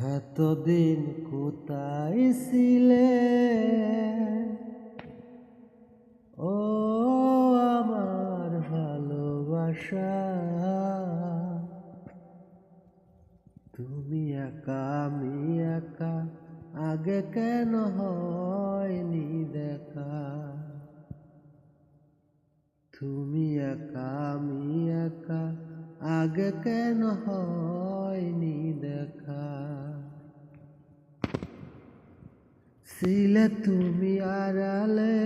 এতদিন কোথায় ছিলে ও আমার ভালোবাসা? তুমি একা আমি একা, আগে কেন হয়নি দেখা? তুমি একা আমি একা, আগে কেন হয়নি দেখা? ছিলে তুমি আড়ালে,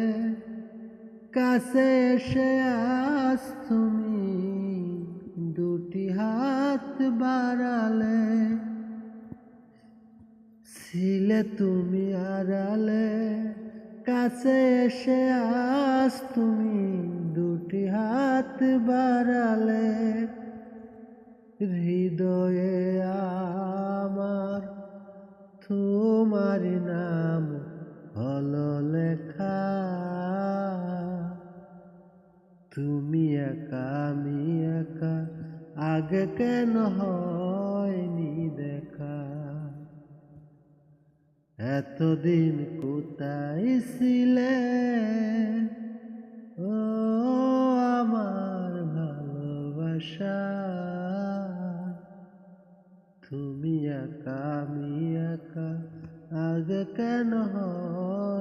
কাছে এসে আজ তুমি দুটি হাত বাড়ালে। ছিলে তুমি আড়ালে, কাছে এসে আজ তুমি দুটি হাত বাড়ালে। হৃদয়ে আমার তোমার নাম হলো লেখা। তুমি একা আমি একা, আগে কেন হয়নি দেখা? এতদিন কোথায় ছিলে ও আমার ভালোবাসা? তুমি একা আমি একা, আগে কেন হয়